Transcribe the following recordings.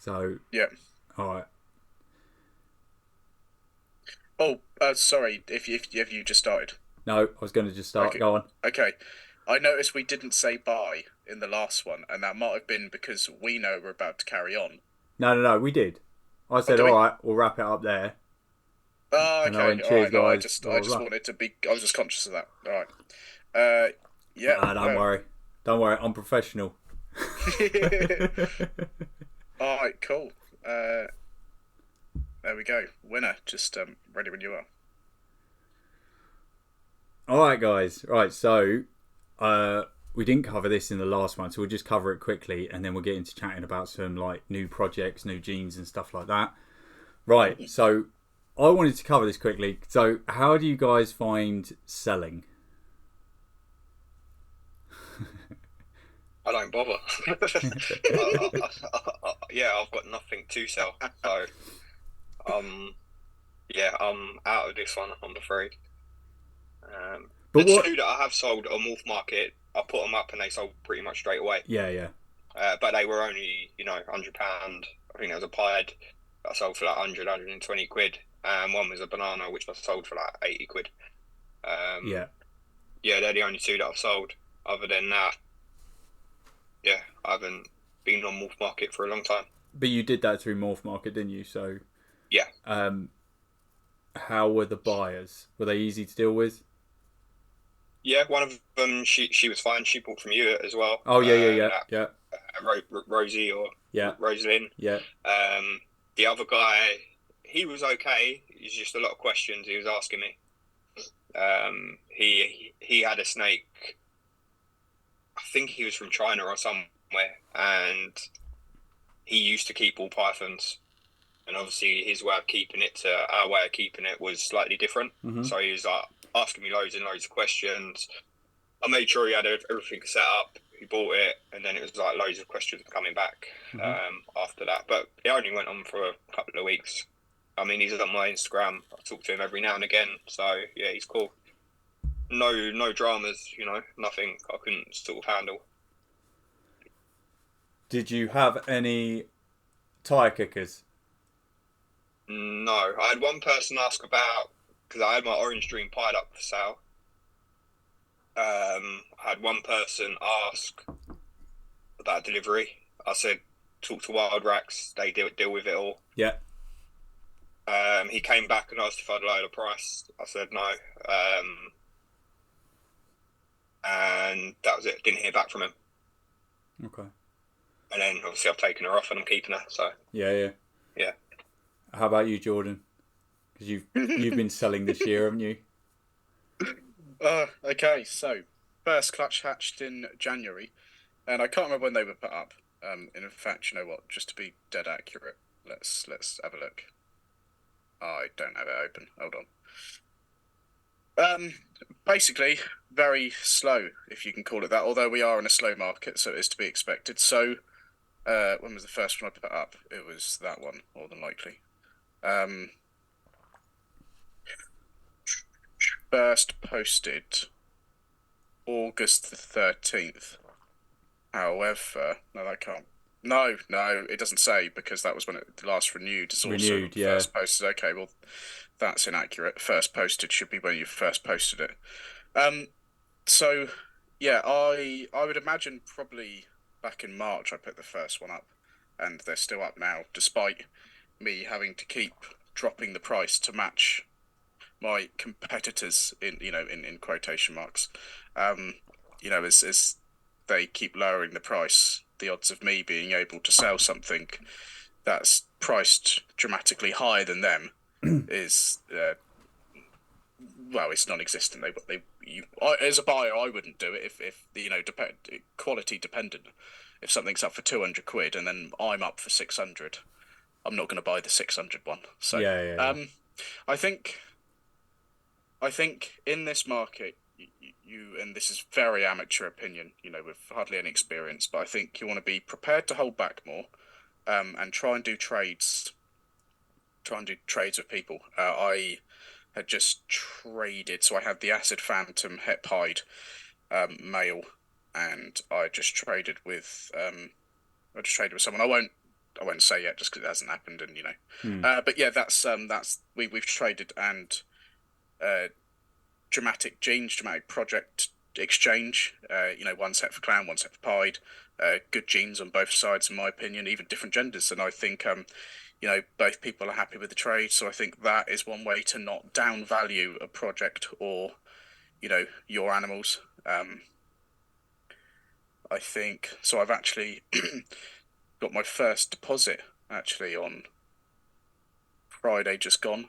So, Yeah. all right. Oh, sorry. If you just started. No, I was going to just start. Okay. Go on. Okay. I noticed we didn't say bye in the last one, and that might have been because we know we're about to carry on. No. We did. I Oh, said, do all we? right, we'll wrap it up there. Oh, And I okay. went, All cheers, right. No, guys. I Blah, blah, just blah. wanted to be. I was just conscious of that. All right. Uh, yeah. Don't worry. Don't worry. I'm professional. All right. Cool. Uh, there we go. Winner. Just ready when you are. All right, guys. Right. So, we didn't cover this in the last one, so we'll just cover it quickly, and then we'll get into chatting about some like new projects, new genes, and stuff like that. Right. So, I wanted to cover this quickly. So, how do you guys find selling? I don't bother. Yeah, I've got nothing to sell. So, um, yeah, I'm out of this one, I'm afraid. But The what? two that I have sold on Morph Market, I put them up and they sold pretty much straight away. Yeah. But they were only, £100. I think there was a pied that I sold for like 100, £120. And one was a banana, which I sold for like 80 quid. Yeah. Yeah, they're the only two that I've sold. Other than that, yeah, I haven't been on Morph Market for a long time. But you did that through Morph Market, didn't you? So, Yeah. how were the buyers? Were they easy to deal with? Yeah, one of them, she was fine. She bought from you as well. Oh yeah. Rosie or Yeah. Rosalind. Yeah. The other guy, he was okay. He's just a lot of questions he was asking me. He had a snake. I think he was from China or somewhere, and he used to keep ball pythons. And obviously, his way of keeping it to our way of keeping it was slightly different. Mm-hmm. So he was like asking me loads and loads of questions. I made sure he had everything set up. He bought it, and then it was like loads of questions coming back after that. But it only went on for a couple of weeks. I mean, he's on my Instagram. I talk to him every now and again. So yeah, he's cool. No dramas. Nothing I couldn't sort of handle. Did you have any tire kickers? No, I had one person ask about because I had my Orange Dream pied up for sale. I had one person ask about delivery. I said, talk to Wild Racks. They deal with it all. Yeah. He came back and asked if I'd lower the price. I said no. And that was it. Didn't hear back from him. Okay. And then obviously I've taken her off and I'm keeping her. So Yeah. How about you, Jordan? Because you've been selling this year, haven't you? Okay. So first clutch hatched in January, and I can't remember when they were put up. In fact, you know what? Just to be dead accurate, let's have a look. I don't have it open. Hold on. Basically, very slow, if you can call it that. Although we are in a slow market, so it is to be expected. So, when was the first one I put up? It was that one, more than likely. First posted August the 13th. However, no, that can't. No, it doesn't say because that was when it last renewed. It's also Renewed, yeah. first posted. Okay, well, that's inaccurate. First posted should be when you first posted it. So yeah, I would imagine probably back in March I put the first one up, and they're still up now, despite me having to keep dropping the price to match my competitors in quotation marks. As they keep lowering the price, the odds of me being able to sell something that's priced dramatically higher than them is well, it's non-existent. As a buyer, I wouldn't do it if quality dependent. If something's up for 200 quid and then I'm up for 600, I'm not going to buy the 600 one. So Yeah. I think in this market, and this is very amateur opinion, with hardly any experience, but I think you want to be prepared to hold back more, and try and do trades. Try and do trades with people. I had just traded, so I had the Acid Phantom Het Pied male, and I just traded with someone. I won't I won't say yet just because it hasn't happened, and Hmm. But yeah, that's we've traded and dramatic project exchange. One set for clown, one set for pied. Good genes on both sides, in my opinion, even different genders, and I think both people are happy with the trade. So I think that is one way to not downvalue a project or your animals. I think so. I've actually got my first deposit actually on Friday just gone.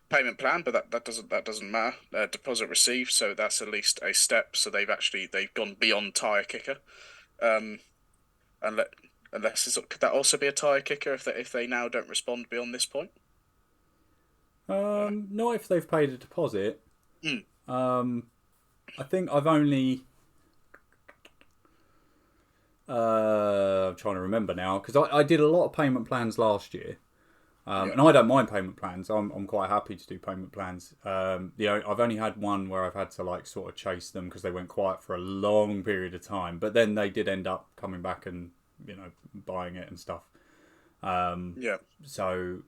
Payment plan, but that doesn't matter. Deposit received, so that's at least a step. So they've gone beyond tire kicker. Unless could that also be a tire kicker if they now don't respond beyond this point? Not if they've paid a deposit. Mm. I think I've only. I'm trying to remember now because I did a lot of payment plans last year. And I don't mind payment plans. I'm quite happy to do payment plans. I've only had one where I've had to like sort of chase them because they went quiet for a long period of time. But then they did end up coming back and buying it and stuff. So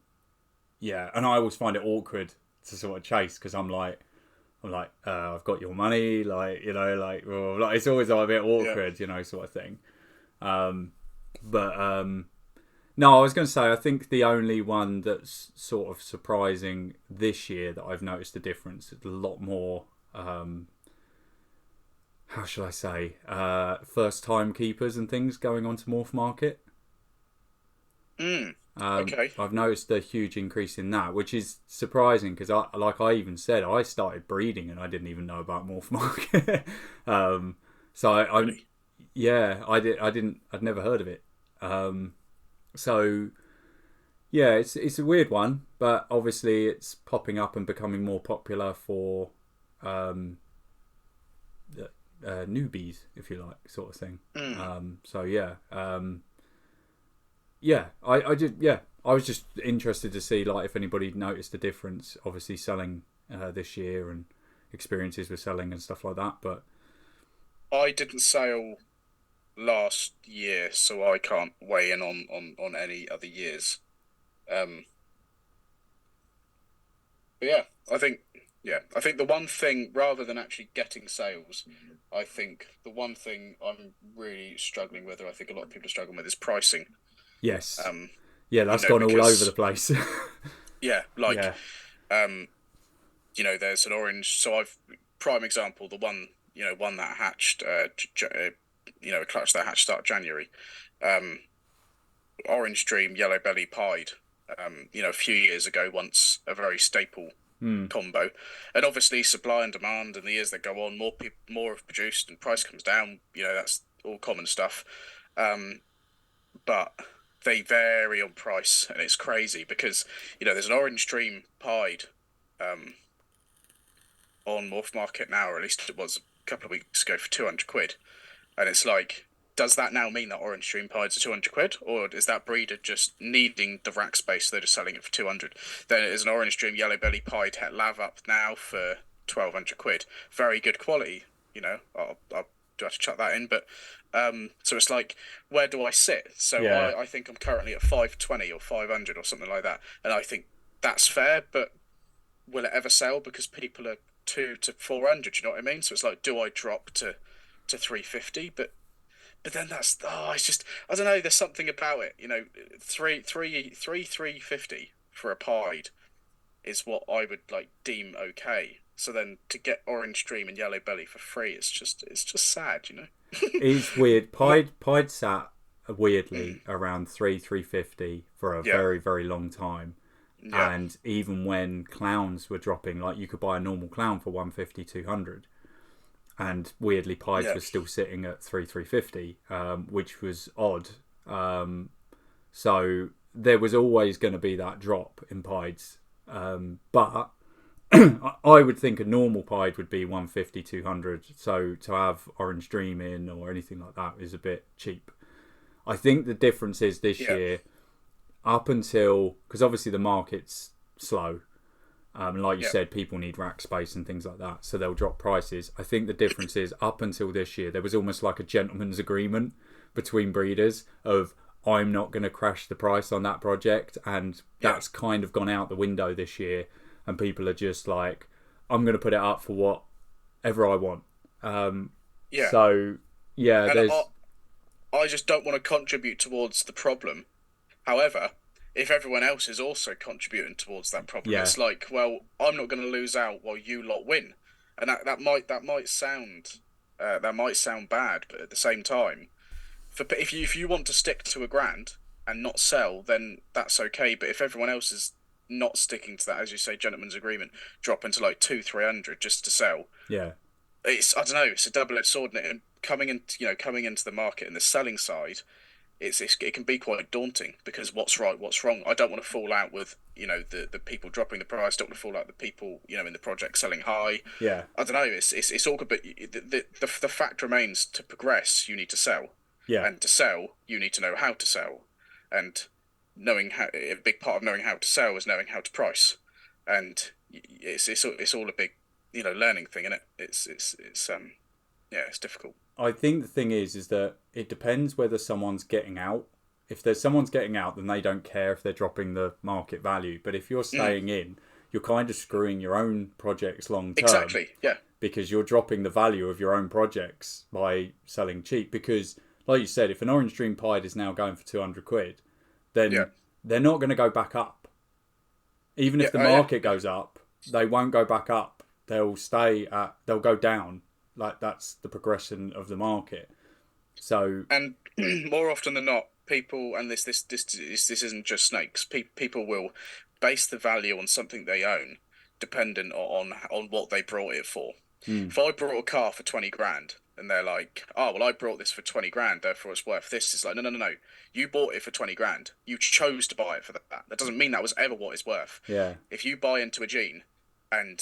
yeah, and I always find it awkward to sort of chase because I'm like, I've got your money, it's always like a bit awkward, sort of thing. No, I was going to say, I think the only one that's sort of surprising this year that I've noticed a difference, a lot more, how shall I say, first-time keepers and things going onto Morph Market. Okay. I've noticed a huge increase in that, which is surprising because, I even said, I started breeding and I didn't even know about Morph Market. I'd never heard of it. So, yeah, it's a weird one, but obviously it's popping up and becoming more popular for newbies, if you like, sort of thing. I was just interested to see if anybody noticed the difference. Obviously, selling this year and experiences with selling and stuff like that, but I didn't sell last year, so I can't weigh in on any other years. But yeah, I think the one thing, rather than actually getting sales, I think the one thing I'm really struggling with, or I think a lot of people are struggling with, is pricing. Yes. That's gone all over the place. There's an orange. So prime example, the one that hatched, a clutch that hatched start of January, Orange Dream, Yellow Belly pied. A few years ago, once a very staple combo, and obviously supply and demand, and the years that go on, more have produced, and price comes down. That's all common stuff. But they vary on price, and it's crazy because there's an Orange Dream pied on Morph Market now, or at least it was a couple of weeks ago, for £200, and it's like, does that now mean that Orange Dream pieds are £200, or is that breeder just needing the rack space, so they're just selling it for £200? Then there's an Orange Dream Yellow Belly pied het lav up now for £1,200, very good quality. I'll do have to chuck that in, but so it's like, where do I sit? So I think I'm currently at 520 or 500 or something like that, and I think that's fair, but will it ever sell because people are 200 to 400? You know what I mean? So it's like, do I drop to 350? But then it's just, I don't know. There's something about it. 350 for a pied is what I would deem okay. So then to get Orange Dream and Yellow Belly for free, it's just sad, It's weird. Pied sat weirdly around 350 for a very, very long time. Yeah. And even when clowns were dropping, you could buy a normal clown for 150, 200. And weirdly, pieds were still sitting at 350, which was odd. So there was always going to be that drop in pieds. But I would think a normal pied would be 150, 200. So to have Orange Dream in or anything like that is a bit cheap. I think the difference is this year, up until, because obviously the market's slow. Like you said, people need rack space and things like that, so they'll drop prices. I think the difference is, up until this year, there was almost like a gentleman's agreement between breeders of, I'm not going to crash the price on that project, and that's kind of gone out the window this year, and people are just like, I'm going to put it up for whatever I want. So yeah, and there's. I just don't want to contribute towards the problem. However, if everyone else is also contributing towards that problem, it's like, well, I'm not going to lose out while you lot win, and that might sound bad, but at the same time, if you want to stick to £1,000 and not sell, then that's okay. But if everyone else is not sticking to that, as you say, gentleman's agreement, dropping to like 200-300 just to sell, it's, I don't know, it's a double-edged sword, and coming into the market and the selling side, it can be quite daunting, because what's right, what's wrong. I don't want to fall out with the people dropping the price. Don't want to fall out with the people in the project selling high. Yeah, I don't know. It's all good, but the fact remains, to progress you need to sell. Yeah, and to sell you need to know how to sell, and a big part of knowing how to sell is knowing how to price, and it's all a big learning thing, isn't it? It's difficult. I think the thing is that it depends whether someone's getting out. If there's someone's getting out, then they don't care if they're dropping the market value. But if you're staying in, you're kind of screwing your own projects long term. Exactly, yeah. Because you're dropping the value of your own projects by selling cheap. Because, like you said, if an Orange Dream Pied is now going for £200, then they're not going to go back up. Even if the market goes up, they won't go back up. They'll go down. Like, that's the progression of the market. So, and more often than not, people, and this isn't just snakes. People will base the value on something they own, dependent on what they brought it for. If I brought a car for 20 grand, and they're like, oh well, I brought this for 20 grand, therefore it's worth this. It's like, no. You bought it for 20 grand. You chose to buy it for that. That doesn't mean that was ever what it's worth. Yeah. If you buy into a gene and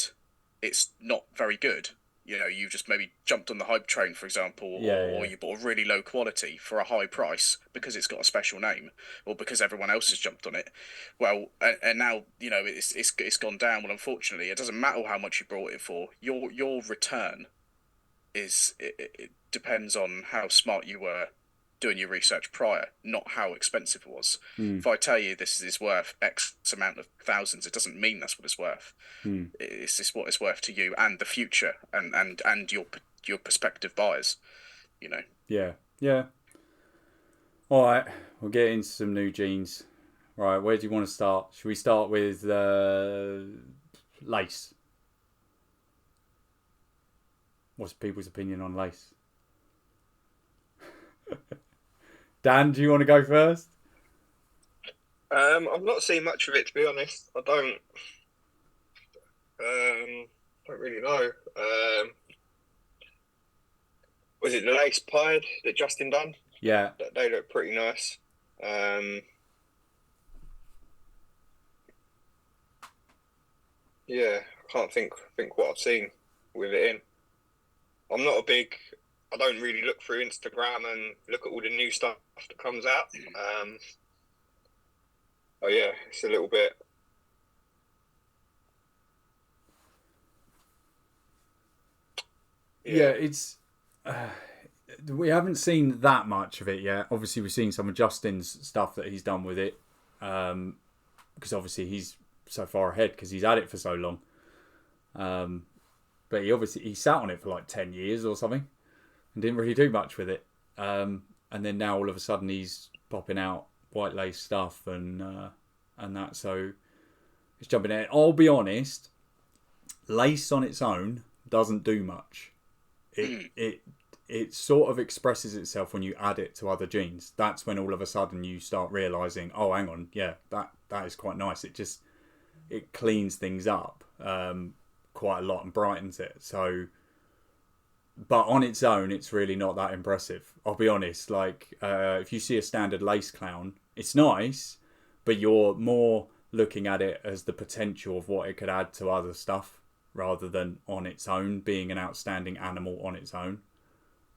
it's not very good, you just maybe jumped on the hype train, for example, or you bought a really low quality for a high price because it's got a special name, or because everyone else has jumped on it. Well, and now it's gone down. Well, unfortunately, it doesn't matter how much you brought it for. Your return it depends on how smart you were doing your research prior, not how expensive it was. If I tell you this is worth X amount of thousands, it doesn't mean that's what it's worth. It's just what it's worth to you and the future, and your prospective buyers. Yeah. All right, we'll get into some new genes. Right, where do you want to start? Should we start with lace? What's people's opinion on lace? Dan, do you want to go first? I've not seen much of it, to be honest. I don't really know. Was it the lace pied that Justin done? Yeah, they look pretty nice. Yeah, I can't think what I've seen with it in. I don't really look through Instagram and look at all the new stuff that comes out. Oh yeah, it's a little bit. Yeah, it's. We haven't seen that much of it yet. Obviously, we've seen some of Justin's stuff that he's done with it, because obviously he's so far ahead because he's had it for so long. But he sat on it for like 10 years or something and didn't really do much with it. And then now all of a sudden he's popping out white lace stuff and that. So it's jumping in. I'll be honest, lace on its own doesn't do much. It sort of expresses itself when you add it to other genes. That's when all of a sudden you start realising, oh, hang on, yeah, that is quite nice. It cleans things up quite a lot and brightens it. So, but on its own, it's really not that impressive. I'll be honest. Like, if you see a standard lace clown, it's nice, but you're more looking at it as the potential of what it could add to other stuff rather than on its own being an outstanding animal on its own.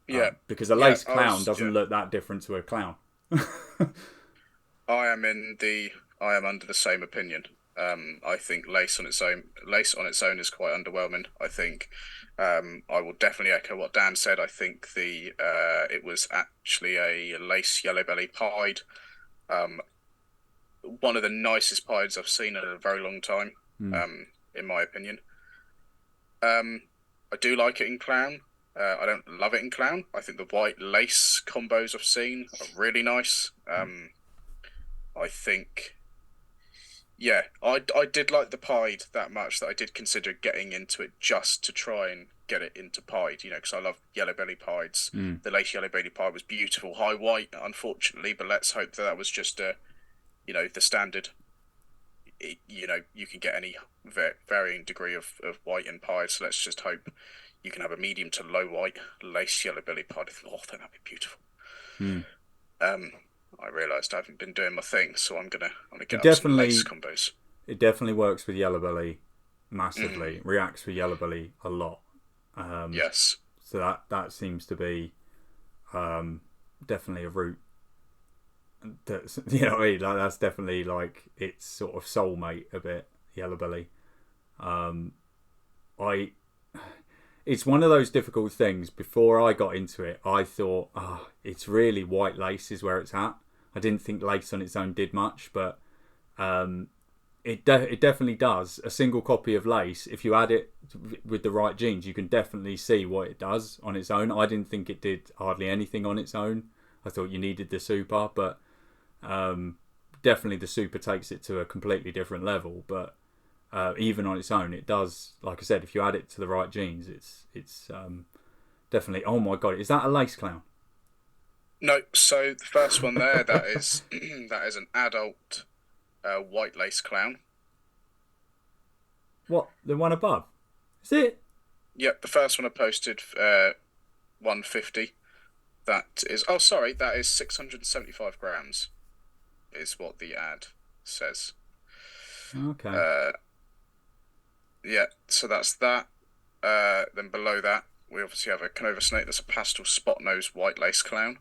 Yeah, because a lace clown doesn't look that different to a clown. I am under the same opinion. I think lace on its own is quite underwhelming. I think I will definitely echo what Dan said. I think it was actually a lace yellow belly pied One of the nicest pieds I've seen in a very long time, Mm. in my opinion. I do like it in clown. I don't love it in clown. I think the white lace combos I've seen are really nice. I think, yeah, I did like the pied that much that I did consider getting into it just to try and get it into pied, because I love yellow belly pieds. Mm. The lace yellow belly pied was beautiful, high white, unfortunately, but let's hope that was just the standard. You can get any varying degree of white in pied, so let's just hope you can have a medium to low white lace yellow belly pied. Oh, that'd be beautiful. Mm. I realised I haven't been doing my thing, so I'm gonna It get up some definitely lace combos. it definitely works with yellow belly massively. Reacts with yellow belly a lot. Yes. So that seems to be definitely a route. That's, you know what I mean? Like, that's definitely like its sort of soulmate a bit, yellow belly. It's one of those difficult things. Before I got into it, I thought, it's really white lace is where it's at. I didn't think lace on its own did much, but it definitely does. A single copy of lace, if you add it with the right genes, you can definitely see what it does on its own. I didn't think it did hardly anything on its own. I thought you needed the super, but definitely the super takes it to a completely different level. But even on its own, it does. Like I said, if you add it to the right genes, it's definitely. Oh my god, is that a lace clown? No. So the first one there, that is that is an adult white lace clown. What, the one above? Is it? Yep, the first one I posted, 150. That is. Oh, sorry, that is 675 grams. Is what the ad says. Okay. Yeah, so that's that. Then below that, we obviously have a Kinova snake. That's a pastel spot nose white lace clown.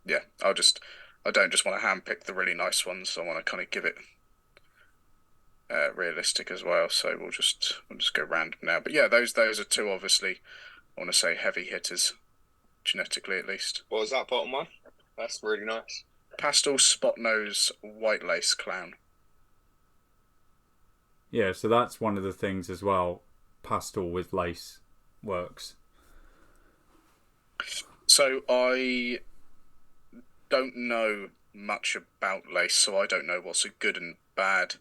Yeah, I don't just want to handpick the really nice ones. I want to kind of give it realistic as well. So we'll just go random now. But yeah, those are two obviously. I want to say heavy hitters, genetically at least. What was that bottom one? That's really nice. Pastel spot nose white lace clown. Yeah, so that's one of the things as well. Pastel with lace works. So I don't know much about lace, so I don't know what's a good and bad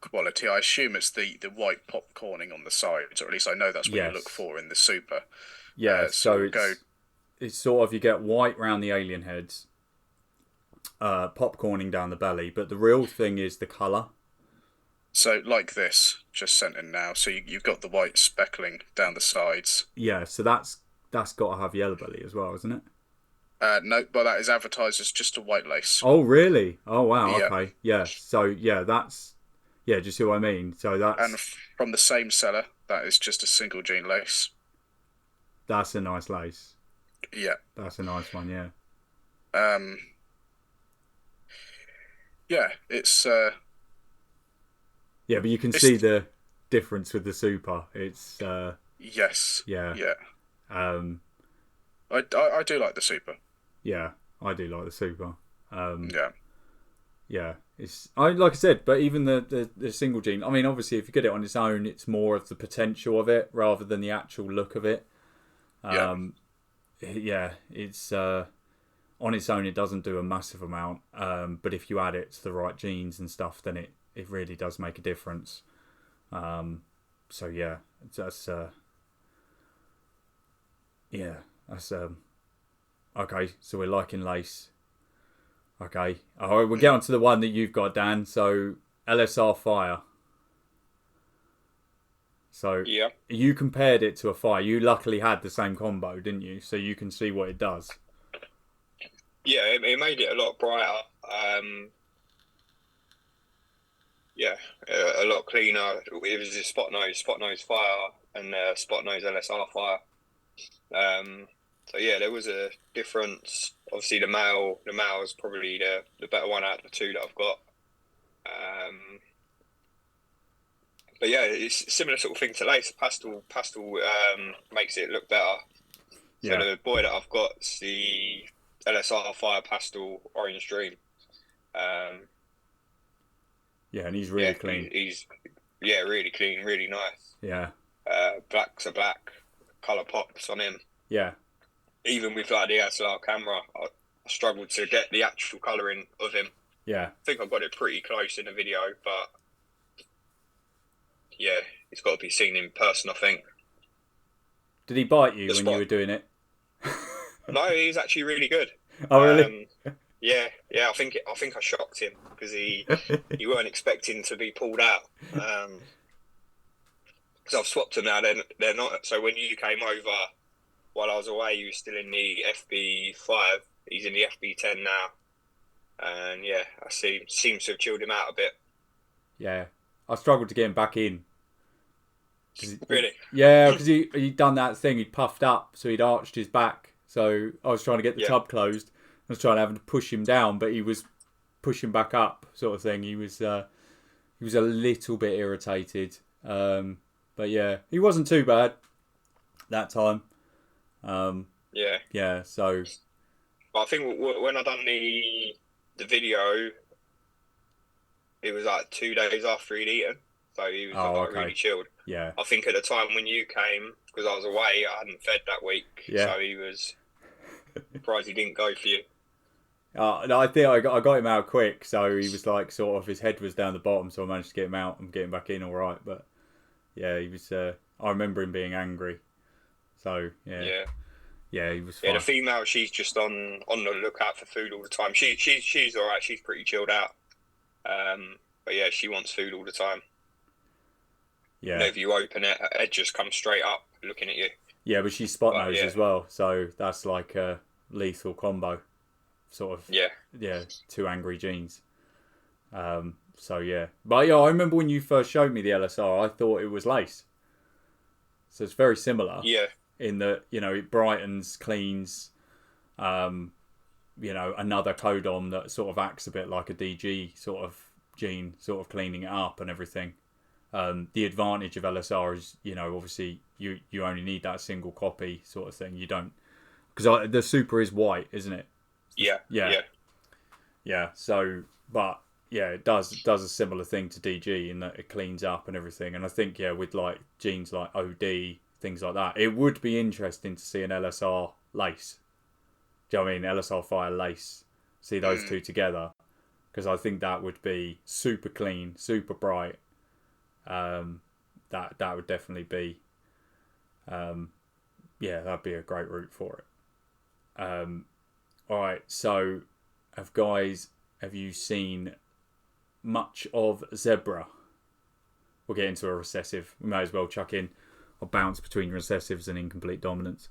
quality. I assume it's the white popcorning on the sides, or at least I know that's what you look for in the super. Yeah, so we'll it's sort of, you get white round the alien heads, popcorning down the belly, but the real thing is the colour. So like this, just sent in now. So you've got the white speckling down the sides. Yeah, so that's got to have yellow belly as well, isn't it? No, but that is advertised as just a white lace. Oh, really? Oh, wow. Yeah. Okay. Yeah. So yeah, that's, yeah. Do you see what I mean? So that's, And from the same seller, that is just a single gene lace. that's a nice lace. Yeah. That's a nice one. Yeah. Yeah, it's Yeah, but you can see the difference with the super. It's yes. yeah. Yeah. I do like the super. Yeah, I do like the super. Yeah. Yeah, like I said, but even the single gene. I mean, obviously, if you get it on its own, it's more of the potential of it rather than the actual look of it. Yeah, it's on its own, it doesn't do a massive amount. But if you add it to the right genes and stuff, then it really does make a difference. So yeah, that's okay. So we're liking lace. Okay. All right, we'll get on to the one that you've got, Dan. So LSR Fire. So yeah, you compared it to a Fire. You luckily had the same combo, didn't you? So you can see what it does. Yeah, it made it a lot brighter. Yeah, a lot cleaner. It was a spot nose Fire, and spot nose LSR Fire. So yeah, there was a difference. Obviously, the male is probably the better one out of the two that I've got. But yeah, it's a similar sort of thing to lace. Pastel makes it look better. So the boy that I've got's the LSR Fire Pastel Orange Dream. Yeah, and he's really clean. He's really clean, really nice. Yeah. Blacks are black, colour pops on him. Yeah. Even with like the SLR camera, I struggled to get the actual colouring of him. Yeah. I think I got it pretty close in the video, but yeah, it's got to be seen in person, I think. Did he bite you when you were doing it? No, he's actually really good. Oh, really? Yeah. I think I shocked him because he weren't expecting to be pulled out. Because I've swapped them now. They're not. So when you came over while I was away, you were still in the FB5. He's in the FB10 now, and yeah, seems to have chilled him out a bit. Yeah, I struggled to get him back in. Really? Yeah, because he'd done that thing. He'd puffed up, so he'd arched his back. So I was trying to get the tub closed. I was trying to have to push him down, but he was pushing back up, sort of thing. He was a little bit irritated, but yeah, he wasn't too bad that time. Yeah. So, but I think when I done the video, it was like 2 days after he'd eaten, so he was really chilled. Yeah. I think at the time when you came, because I was away, I hadn't fed that week, so he was surprised he didn't go for you. No, I think I got him out quick, so he was like sort of his head was down the bottom, so I managed to get him out and get him back in all right. But yeah, he was. I remember him being angry. So yeah, he was fine. Yeah, the female, she's just on the lookout for food all the time. She's all right. She's pretty chilled out. But yeah, she wants food all the time. Yeah. Whenever you open it, her head just comes straight up looking at you. Yeah, but she's spot nose as well, so that's like a lethal combo. Sort of. Yeah, two angry genes. So yeah, but yeah, I remember when you first showed me the LSR, I thought it was lace. So it's very similar. Yeah. In that, it brightens, cleans, another codon that sort of acts a bit like a DG sort of gene, sort of cleaning it up and everything. The advantage of LSR is, obviously you only need that single copy sort of thing. You don't, because the super is white, isn't it? Yeah. So, but yeah, it does a similar thing to DG in that it cleans up and everything. And I think with like genes like OD, things like that, it would be interesting to see an LSR lace. Do you know what I mean? LSR fire lace. See those two together, because I think that would be super clean, super bright. That would definitely be, that'd be a great route for it. All right, so have you seen much of zebra? We'll get into a recessive. We may as well chuck in a bounce between recessives and incomplete dominance.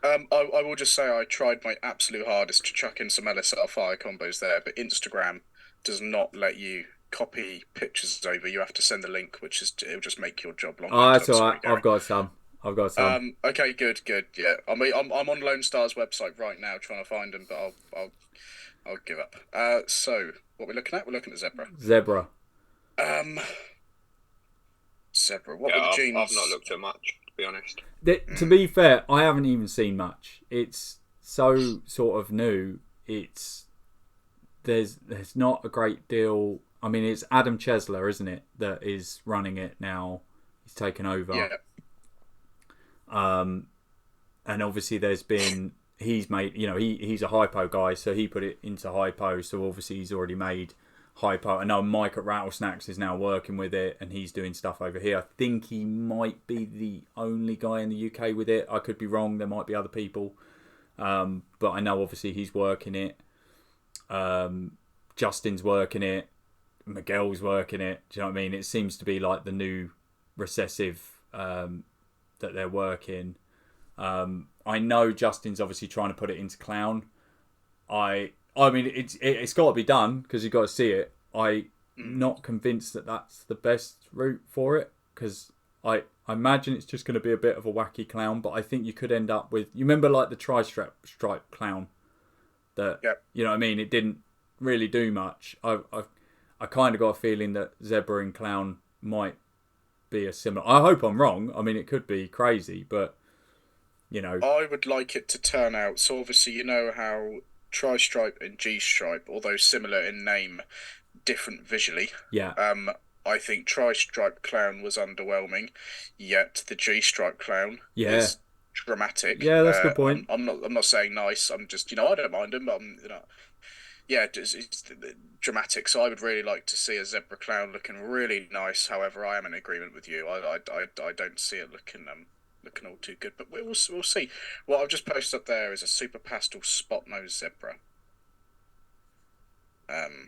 I will just say I tried my absolute hardest to chuck in some LSR fire combos there, but Instagram does not let you copy pictures over. You have to send the link, it'll just make your job longer. Oh, that's all right. I've got some. Okay, good. Yeah, I'm on Lone Star's website right now trying to find them, but I'll give up. So what we're looking at? We're looking at zebra. Zebra. Zebra. What were the genes? I've not looked at much, to be honest. To be fair, I haven't even seen much. It's so sort of new. There's not a great deal. I mean, it's Adam Chesla, isn't it, that is running it now. He's taken over. Yeah. And obviously he's made, he's a hypo guy, so he put it into hypo. So obviously he's already made hypo. I know Mike at Rattlesnacks is now working with it, and he's doing stuff over here. I think he might be the only guy in the UK with it. I could be wrong. There might be other people. But I know obviously he's working it. Justin's working it. Miguel's working it. Do you know what I mean? It seems to be like the new recessive that they're working. I know Justin's obviously trying to put it into clown. I mean, it's got to be done because you've got to see it. I'm not convinced that that's the best route for it, because I imagine it's just going to be a bit of a wacky clown. But I think you could end up with, you remember like the tri-stripe clown that, you know what I mean? It didn't really do much. I kind of got a feeling that zebra and clown might be a similar. I hope I'm wrong. I mean, it could be crazy, but You know, I would like it to turn out. So obviously, you know how Tri-Stripe and G-Stripe, although similar in name, different visually. yeah, I think Tri-Stripe Clown was underwhelming, yet the G-Stripe Clown yeah, is dramatic. yeah. That's a good point. I'm not saying nice. I'm just, I don't mind him, but yeah, it's dramatic. So I would really like to see a zebra clown looking really nice. However, I am in agreement with you. I don't see it looking all too good, but we'll see. What I've just posted up there is a super pastel spot nose zebra.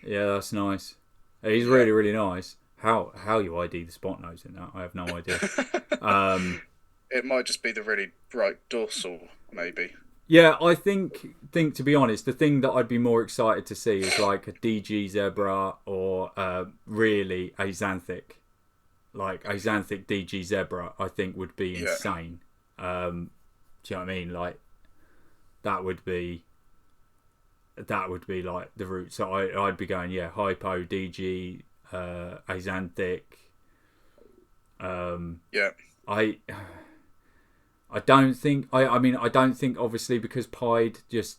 Yeah, that's nice. He's really, really nice. How you ID the spot nose in that? I have no idea. It might just be the really bright dorsal, maybe. Yeah, I think to be honest, the thing that I'd be more excited to see is like a DG zebra or really a xanthic. Like a xanthic DG zebra, I think would be insane. Do you know what I mean? Like that would be like the route. So I'd be going, yeah, hypo, DG, axanthic. Yeah. I don't think I don't think obviously because pied just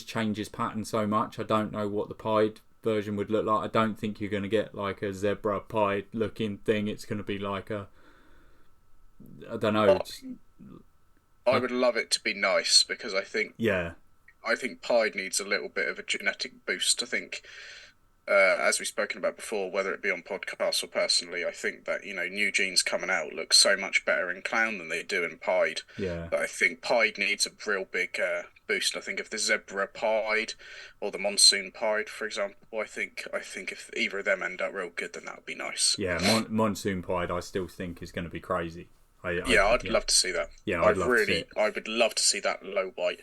changes pattern so much. I don't know what the pied version would look like. I don't think you're going to get like a zebra pied looking thing. It's going to be like a, I don't know. I would love it to be nice because I think pied needs a little bit of a genetic boost. I think, as we've spoken about before, whether it be on podcasts or personally, I think that new genes coming out look so much better in clown than they do in pied. Yeah. But I think pied needs a real big boost. I think if the zebra pied or the monsoon pied, for example, I think if either of them end up real good, then that would be nice. Yeah, monsoon pied, I still think is going to be crazy. I'd love to see that. Yeah, I would love to see that low white.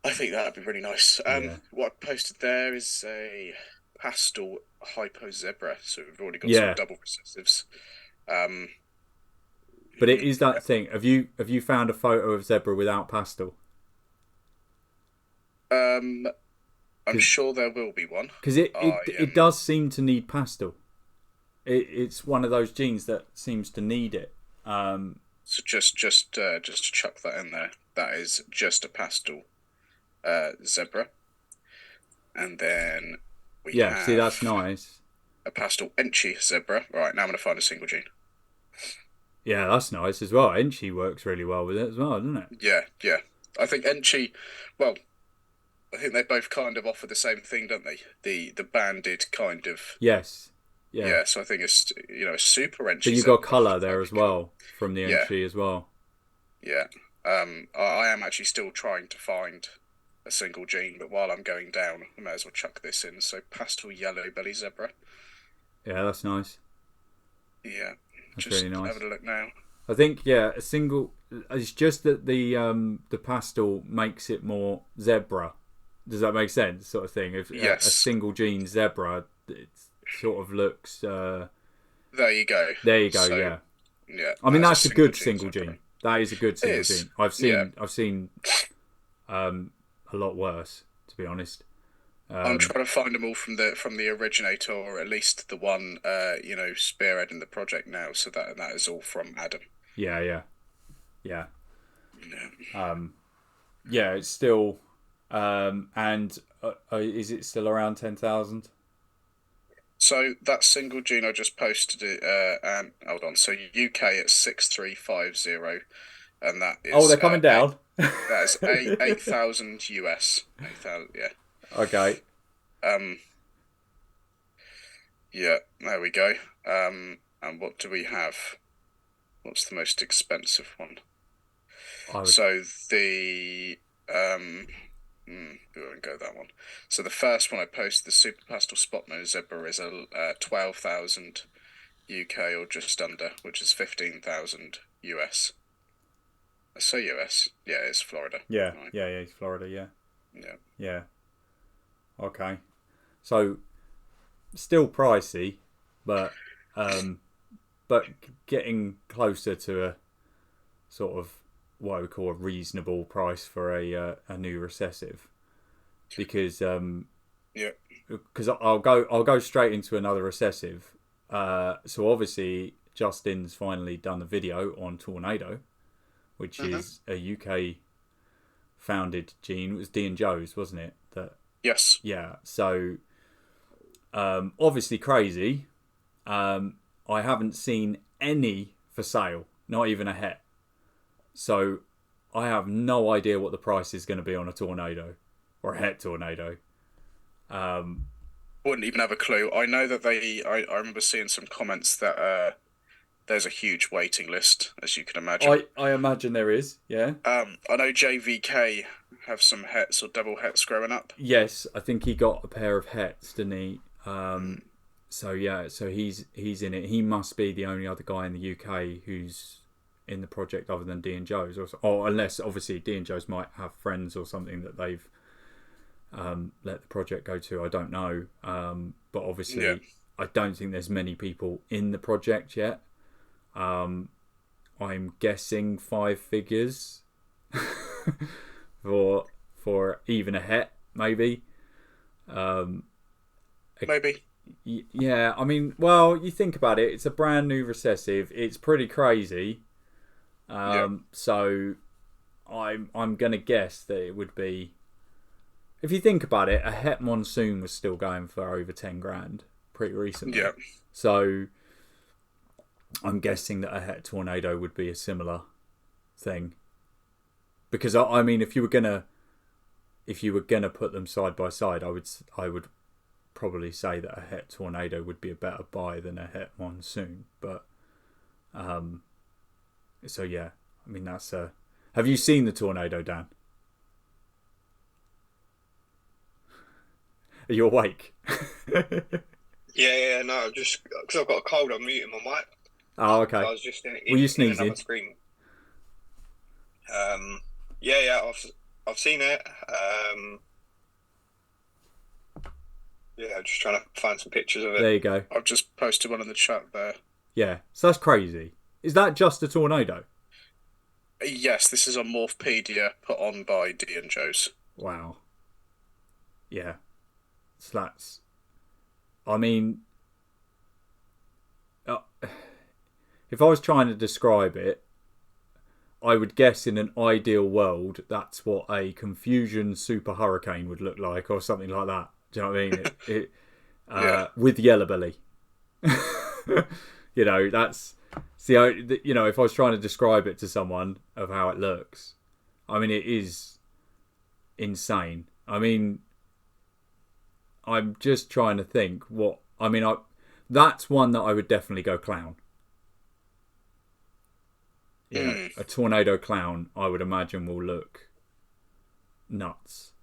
I think that'd be really nice. What I posted there is a pastel hypo zebra, so we've already got some double recessives. But it is that thing. Have you found a photo of zebra without pastel? I'm sure there will be one because it does seem to need pastel. It's one of those genes that seems to need it. So just to chuck that in there, that is just a pastel zebra, and then we have see, that's nice. A pastel Enchi zebra. Right, now I'm going to find a single gene. Yeah, that's nice as well. Enchi works really well with it as well, doesn't it? Yeah. I think Enchi, well, I think they both kind of offer the same thing, don't they? The banded kind of. Yes. Yeah. So I think it's a super Enchi. But you've got colour there as well from the Enchi as well. Yeah. I am actually still trying to find a single gene, but while I'm going down, I may as well chuck this in. So pastel yellow belly zebra. Yeah, that's nice. Yeah, that's just really nice. Having a look now. I think a single. It's just that the pastel makes it more zebra. Does that make sense? Sort of thing. If a single gene zebra, it sort of looks. There you go. So, yeah. I mean that's a good single gene. That is a good single gene. I've seen a lot worse, to be honest. I'm trying to find them all from the originator, or at least the one spearheading the project now. So that is all from Adam. Yeah. It's still, and is it still around 10,000? So that single gene I just posted it, and hold on. So UK at 6350, and that is. Oh, they're coming down. That is 8,000 US. 8,000, yeah. Okay. Yeah, there we go. And what do we have? What's the most expensive one? So the we won't go that one. So the first one I posted, the Super Pastel Spot Nose Zebra, is a 12,000 UK or just under, which is 15,000 US. I say US. Yeah, it's Florida. Yeah, right. Yeah, it's Florida. Yeah. Okay, so still pricey, but getting closer to a sort of what I would call a reasonable price for a new recessive, because I'll go straight into another recessive. So obviously Justin's finally done the video on Tornado, which is a UK founded gene. It was Dnjospythons, wasn't it? Yes. Yeah. So obviously crazy. I haven't seen any for sale, not even a het. So I have no idea what the price is going to be on a tornado or a het tornado. Wouldn't even have a clue. I know that I remember seeing some comments that there's a huge waiting list, as you can imagine. I imagine there is, yeah. I know JVK have some hets or double hets growing up. Yes, I think he got a pair of hets, didn't he? So yeah, so he's in it. He must be the only other guy in the UK who's in the project other than Dnjospythons, or unless obviously Dnjospythons might have friends or something that they've let the project go to. I don't know, but obviously I don't think there's many people in the project yet. I'm guessing 5 figures for even a het, maybe. Maybe. Yeah, I mean, well, you think about it. It's a brand new recessive. It's pretty crazy. So I'm gonna guess that it would be. If you think about it, a het monsoon was still going for over 10 grand pretty recently. Yeah. So I'm guessing that a het tornado would be a similar thing. Because I mean, if you were gonna put them side by side, I would probably say that a het tornado would be a better buy than a het monsoon. But so yeah, I mean that's a. Have you seen the tornado, Dan? Are you awake? Yeah, no, just because I've got a cold, I'm muting my mic. Oh, okay. So I was just Were you sneezing? Yeah, I've seen it. Yeah, I'm just trying to find some pictures of it. There you go. I've just posted one in the chat there. Yeah, so that's crazy. Is that just a tornado? Yes, this is a Morphpedia put on by Dnjospythons. Wow. Yeah. So that's. I mean, if I was trying to describe it, I would guess in an ideal world that's what a Confusion Super Hurricane would look like, or something like that. Do you know what I mean? With yellow belly. That's. See, if I was trying to describe it to someone of how it looks, I mean, it is insane. I mean, I'm just trying to think what. I mean, that's one that I would definitely go clown. Yeah, a tornado clown, I would imagine, will look nuts.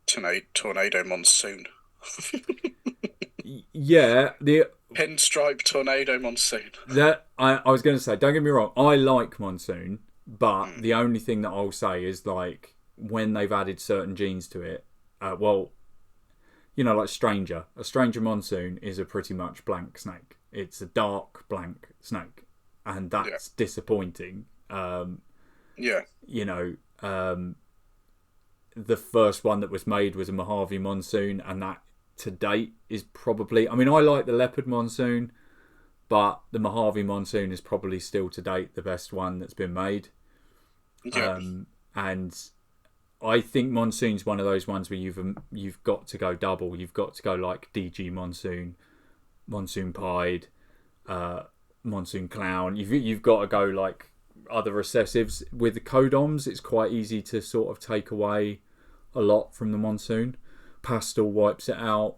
Tornado monsoon. Yeah, the pinstripe tornado monsoon. That I was going to say, don't get me wrong, I like monsoon, but the only thing that I'll say is like when they've added certain genes to it, like Stranger. A Stranger monsoon is a pretty much blank snake. It's a dark blank snake, and that's disappointing. The first one that was made was a Mojave monsoon, and that to date is probably. I mean, I like the leopard monsoon, but the Mojave monsoon is probably still to date the best one that's been made. Yeah. And I think monsoon's one of those ones where you've got to go double. You've got to go like DG monsoon, monsoon pied, monsoon clown. You've got to go like other recessives. With the codoms, it's quite easy to sort of take away a lot from the monsoon. Pastel wipes it out.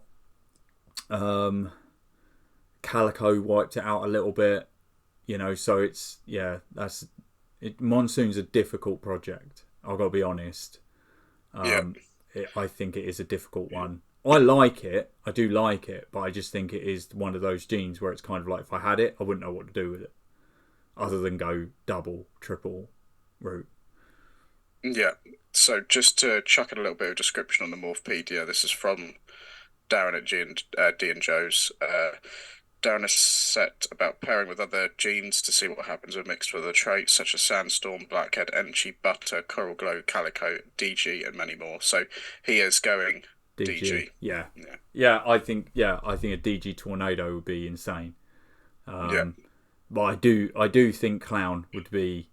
Calico wiped it out a little bit. So it's monsoon's a difficult project. I've got to be honest. I think it is a difficult one. I like it. I do like it, but I just think it is one of those genes where it's kind of like if I had it, I wouldn't know what to do with it, other than go double, triple route. Yeah. So just to chuck in a little bit of description on the Morphpedia, this is from Darren at Dnjospythons. Darren has set about pairing with other genes to see what happens when mixed with other traits such as Sandstorm, Blackhead, Enchi, Butter, Coral Glow, Calico, DG, and many more. So he is going DG. Yeah. I think a DG tornado would be insane. But I do think clown would be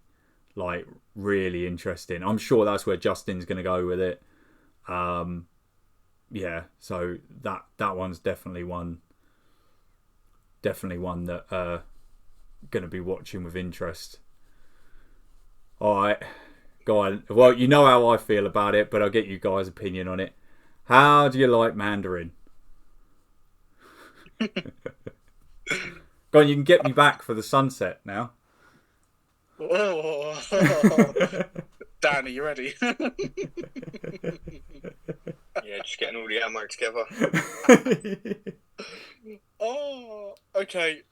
like really interesting. I'm sure that's where Justin's going to go with it. Yeah, so that one's definitely one that going to be watching with interest. All right, go on. Well, you know how I feel about it, but I'll get you guys' opinion on it. How do you like Mandarin? Go on, you can get me back for the sunset now. Oh, Dan, are you ready? Yeah, just getting all the ammo together. Oh, okay.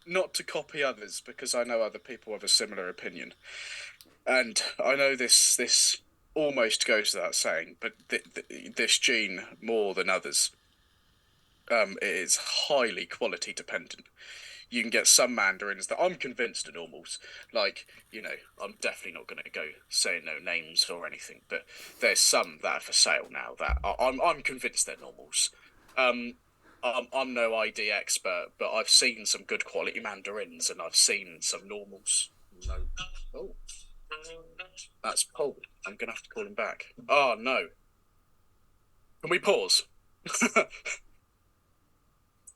Not to copy others, because I know other people have a similar opinion, and I know this almost goes without saying, but this gene, more than others, it is highly quality dependent. You can get some mandarins that I'm convinced are normals. Like, I'm definitely not going to go saying no names or anything, but there's some that are for sale now that I'm convinced they're normals. I'm no ID expert, but I've seen some good quality mandarins and I've seen some normals. No. Oh, that's Paul. I'm going to have to call him back. Oh, no. Can we pause?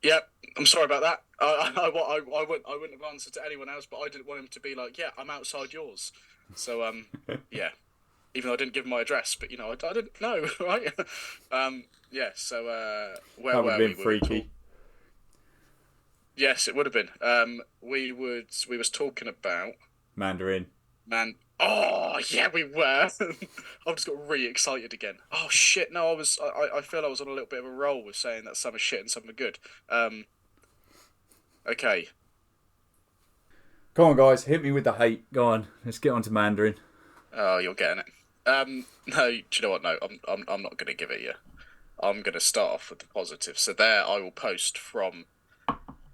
Yep, I'm sorry about that. I wouldn't have answered to anyone else, but I didn't want him to be like, yeah, I'm outside yours. So, yeah. Even though I didn't give him my address, but, I didn't know, right? Yeah, so, where that would were have we? been freaky. Yes, it would have been. We was talking about... Mandarin. Oh, yeah, we were. I've just got really excited again. Oh, shit, no, I feel I was on a little bit of a roll with saying that some are shit and some are good. Okay. Come on, guys, hit me with the hate. Go on, let's get on to Mandarin. Oh, you're getting it. No, do you know what? No, I'm not going to give it you. I'm going to start off with the positive. So there, I will post from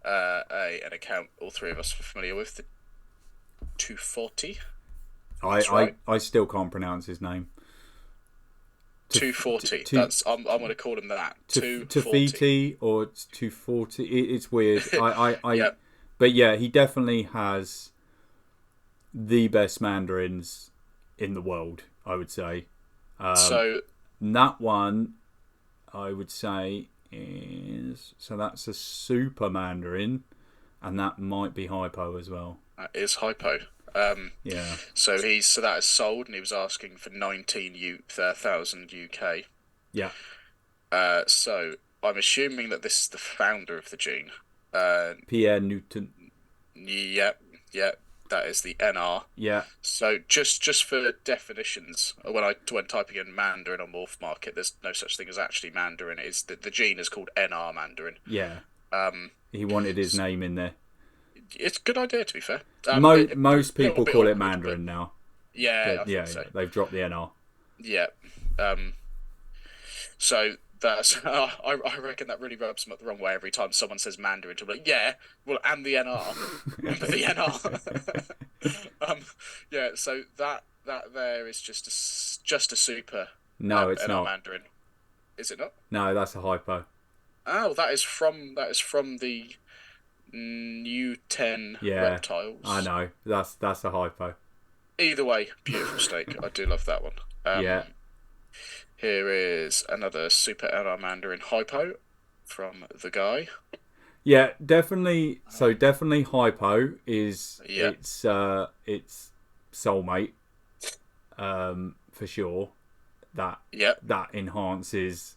an account all three of us are familiar with, the Toufauti. I still can't pronounce his name. Toufauti. That's I'm going to call him that. Toufauti or Toufauti. It's weird. Yeah. But yeah, he definitely has the best mandarins in the world, I would say. So that one, I would say, that's a super mandarin, and that might be hypo as well. That is hypo. Yeah. So that is sold, and he was asking for 19,000 UK. Yeah. So I'm assuming that this is the founder of the gene. Pierre Nuyten. Yep. That is the NR. Yeah. So just for definitions, when typing in Mandarin on Morph Market, there's no such thing as actually Mandarin. It's the gene is called NR Mandarin. Yeah. He wanted his name in there. It's a good idea, to be fair. Most people call it Mandarin now. Yeah, I think so. They've dropped the NR. Yeah. So that's I reckon that really rubs them up the wrong way every time someone says Mandarin. To be like, yeah, well, and the NR, remember the NR. Yeah. So that there is just a super. No, it's NR not Mandarin. Is it not? No, that's a hypo. Oh, that is from the Nuyten Reptiles. I know. That's a hypo. Either way, beautiful steak. I do love that one. Yeah. Here is another super NR Mandarin hypo from the guy. Yeah, definitely. So definitely hypo is it's soulmate, for sure. That enhances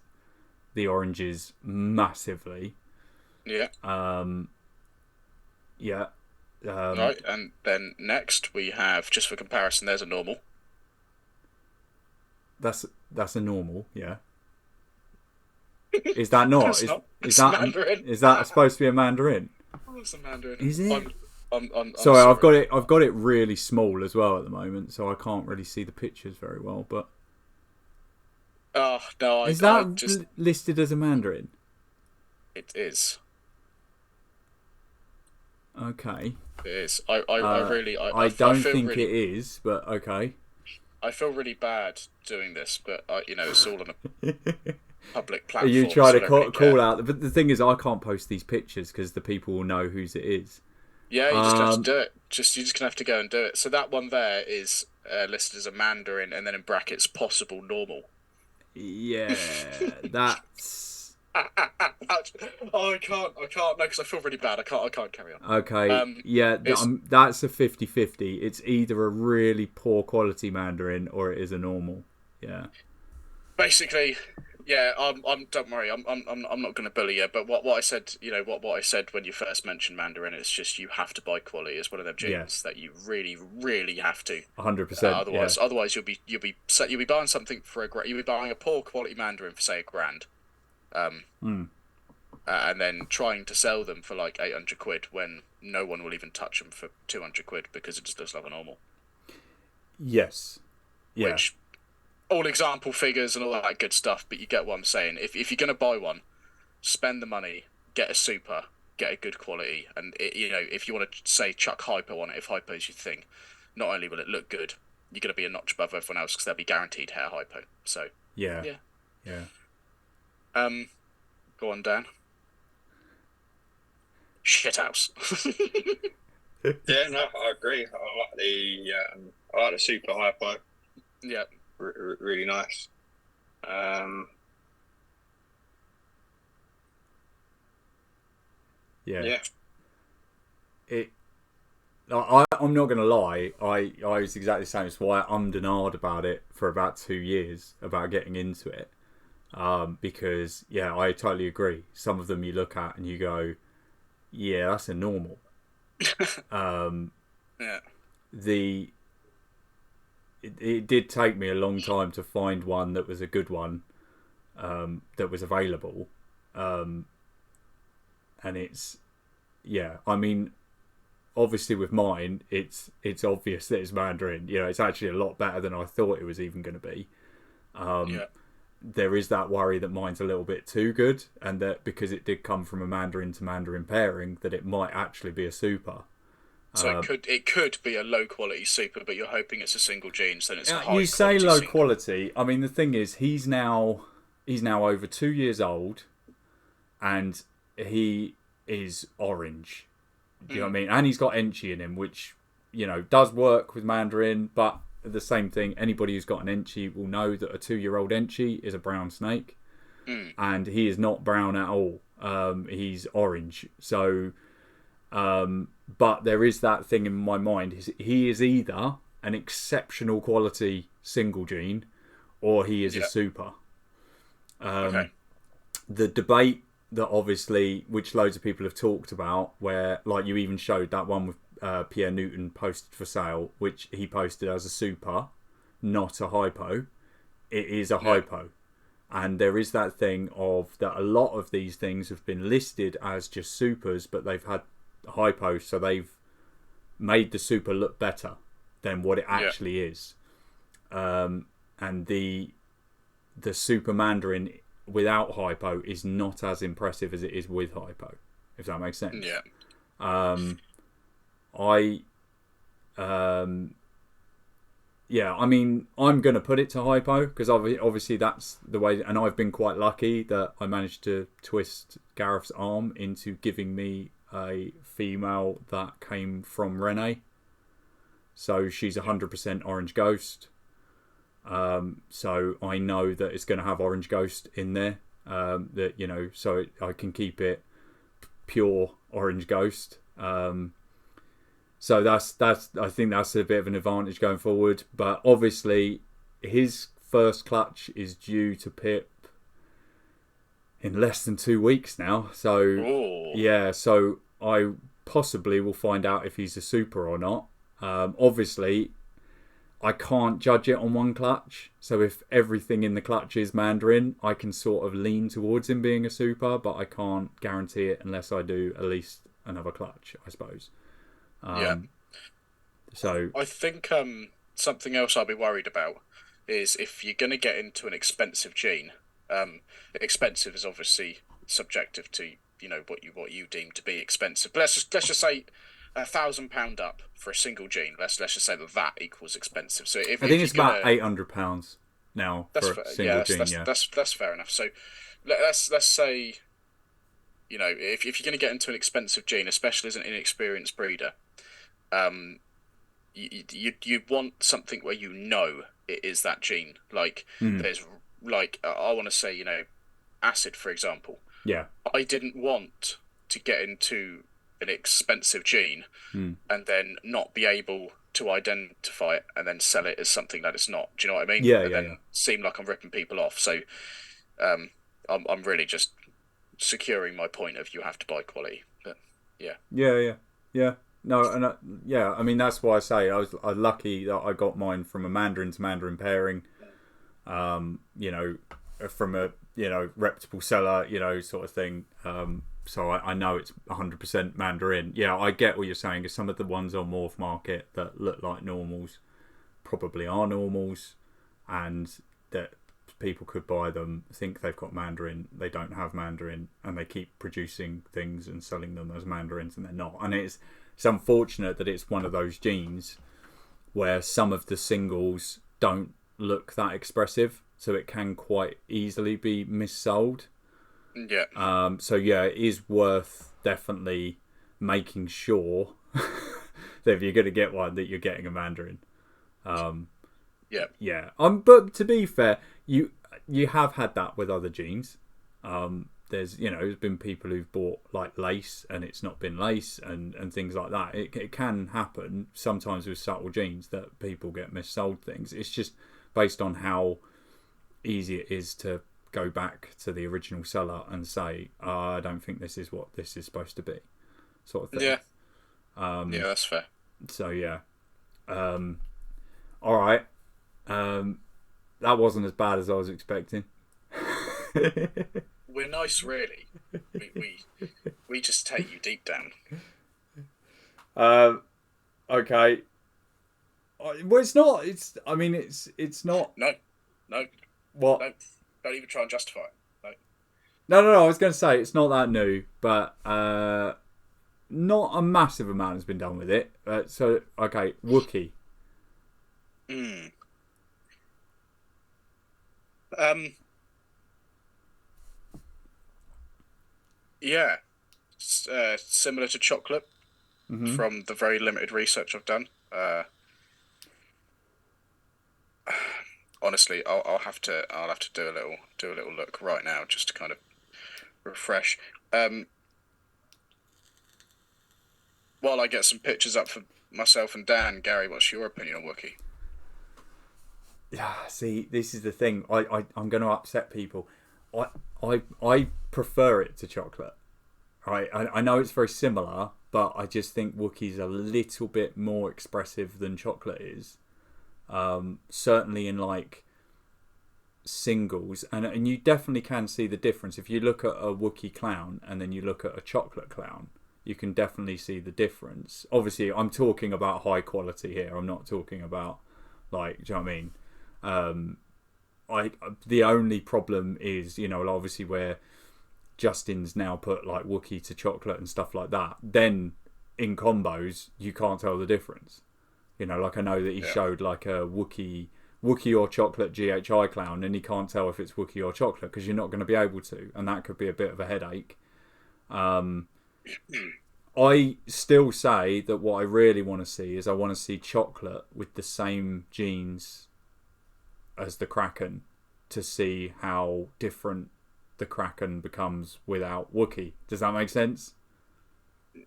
the oranges massively. Yeah. Yeah. Right, and then next we have, just for comparison, there's a normal. That's a normal, yeah. Is that not? Is that supposed to be a mandarin? Oh, it's a mandarin. Is it? I'm sorry, I've got it really small as well at the moment, so I can't really see the pictures very well. But oh no, is that listed as a mandarin? It is. Okay. It is. I don't think it is, but okay. I feel really bad doing this, but it's all on a public platform. You try to call out, but the thing is, I can't post these pictures because the people will know whose it is. Yeah, you just gonna have to do it. You're just gonna have to go and do it. So that one there is listed as a Mandarin, and then in brackets possible normal. Yeah, that's Oh, I can't. No, because I feel really bad. I can't carry on. okay. Yeah, that's a 50-50. It's either a really poor quality Mandarin or it is a normal. Yeah. Basically, yeah. Don't worry. I'm not going to bully you. But what I said, what I said when you first mentioned Mandarin, it's just you have to buy quality. It's one of them genes that you really, really have to. 100%. Otherwise, you'll be buying something for you'll be buying a poor quality Mandarin for say £1,000. And then trying to sell them for like 800 quid when no one will even touch them for 200 quid because it just looks like a normal. Yes. Yeah. Which, all example figures and all that good stuff, but you get what I'm saying. If you're going to buy one, spend the money, get a super, get a good quality, and if you want to say chuck hypo on it, if hypo is your thing, not only will it look good, you're going to be a notch above everyone else because they'll be guaranteed hair hypo. So yeah. Go on, Dan. Shithouse. Yeah, no, I agree. I like the super hypo. Yeah, really nice. Yeah. I'm not gonna lie. I was exactly the same. That's why I ummed and ahed about it for about 2 years about getting into it. Because I totally agree. Some of them you look at and you go, yeah, that's a normal. Yeah. It did take me a long time to find one that was a good one, that was available, and it's I mean, obviously with mine, it's obvious that it's Mandarin. It's actually a lot better than I thought it was even going to be. There is that worry that mine's a little bit too good, and that because it did come from a Mandarin to Mandarin pairing, that it might actually be a super. So it could be a low quality super, but you're hoping it's a single gene, so then it's a high. You say low single. quality. I mean, the thing is, he's now over 2 years old, and he is orange. Do you know what I mean? And he's got Enchi in him, which does work with Mandarin, but the same thing. Anybody who's got an Enchi will know that a 2-year-old Enchi is a brown snake, and he is not brown at all. He's orange. So, but there is that thing in my mind. He is either an exceptional quality single gene, or he is a super. Okay. The debate that obviously, which loads of people have talked about, where like you even showed that one with Pierre Nuyten posted for sale, which he posted as a super, not a hypo. It is a hypo. And there is that thing of that a lot of these things have been listed as just supers, but they've had hypo, so they've made the super look better than what it actually is. And the super Mandarin without hypo is not as impressive as it is with hypo, if that makes sense. I mean, I'm going to put it to hypo because obviously that's the way, and I've been quite lucky that I managed to twist Gareth's arm into giving me a female that came from Rene. So she's 100% Orange Ghost. So I know that it's going to have Orange Ghost in there. So I can keep it pure Orange Ghost. So that's I think that's a bit of an advantage going forward. But obviously, his first clutch is due to Pip in less than 2 weeks now. So so I possibly will find out if he's a super or not. Obviously, I can't judge it on one clutch. So if everything in the clutch is Mandarin, I can sort of lean towards him being a super, but I can't guarantee it unless I do at least another clutch, I suppose. So I think something else I'll be worried about is if you're going to get into an expensive gene. Expensive is obviously subjective to what you deem to be expensive. But let's just say £1,000 up for a single gene. Let's just say that equals expensive. So if I think it's about £800 now for a single gene. That's fair enough. So let's say You know, if you're going to get into an expensive gene, especially as an inexperienced breeder, um, you want something where you know it is that gene. Like Mm. there's like I want to say, you know, acid, for example. Yeah. I didn't want to get into an expensive gene Mm. and then not be able to identify it and then sell it as something that it's not. Do you know what I mean? Yeah, And yeah, then yeah. seem like I'm ripping people off. So I'm really just securing my point of you have to buy quality. But yeah. Yeah, yeah, yeah. No, and yeah, I mean that's why I say I was lucky that I got mine from a Mandarin to Mandarin pairing. You know, from a reputable seller, sort of thing. So I know it's 100% Mandarin. Yeah, I get what you're saying. Because some of the ones on Morph Market that look like normals probably are normals, and that people could buy them, think they've got Mandarin, they don't have Mandarin, and they keep producing things and selling them as Mandarins, and they're not. And it's unfortunate that it's one of those genes where some of the singles don't look that expressive, so it can quite easily be missold. Yeah. So yeah, it is worth definitely making sure that if you're going to get one, that you're getting a Mandarin. Yeah. Yeah. But to be fair, you have had that with other genes. There's been people who've bought like lace and it's not been lace and things like that. It can happen sometimes with subtle genes that people get missold things. It's just based on how easy it is to go back to the original seller and say, I don't think this is what this is supposed to be, sort of thing. Yeah. Yeah, that's fair. So yeah. All right. That wasn't as bad as I was expecting. We're nice, really. We just take you deep down. Okay. Well, it's not. I mean, it's not. No. What? No. Don't even try and justify it. No. I was going to say it's not that new, but not a massive amount has been done with it. So okay, Wookiee. Yeah. Similar to chocolate from the very limited research I've done. Honestly, I'll have to do a little look right now just to kind of refresh. While I get some pictures up for myself and Dan, Gary, what's your opinion on Wookiee? Yeah, see, this is the thing. I'm going to upset people. I prefer it to chocolate. Right, I know it's very similar, but I just think Wookiee's a little bit more expressive than chocolate is. Certainly in like singles, and you definitely can see the difference if you look at a Wookiee clown and then you look at a chocolate clown. You can definitely see the difference. Obviously, I'm talking about high quality here. I'm not talking about like, do you know what I mean? The only problem is, obviously where Justin's now put like Wookiee to chocolate and stuff like that. Then in combos, you can't tell the difference. Like I know that he showed like a Wookiee or chocolate GHI clown, and he can't tell if it's Wookiee or chocolate because you're not going to be able to, and that could be a bit of a headache. I still say that what I really want to see is I want to see chocolate with the same genes as the Kraken to see how different the Kraken becomes without Wookiee. Does that make sense?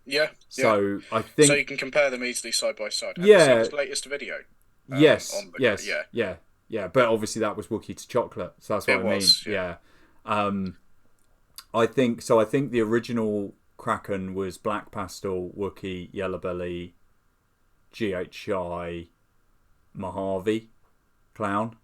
Yeah. So I think so you can compare them easily side by side. Have you seen his latest video? Yes. Yeah. But obviously that was Wookiee to chocolate, so that's what I mean. Yeah. I think so. I think the original Kraken was black pastel, Wookiee, yellow belly, GHI, Mojave clown.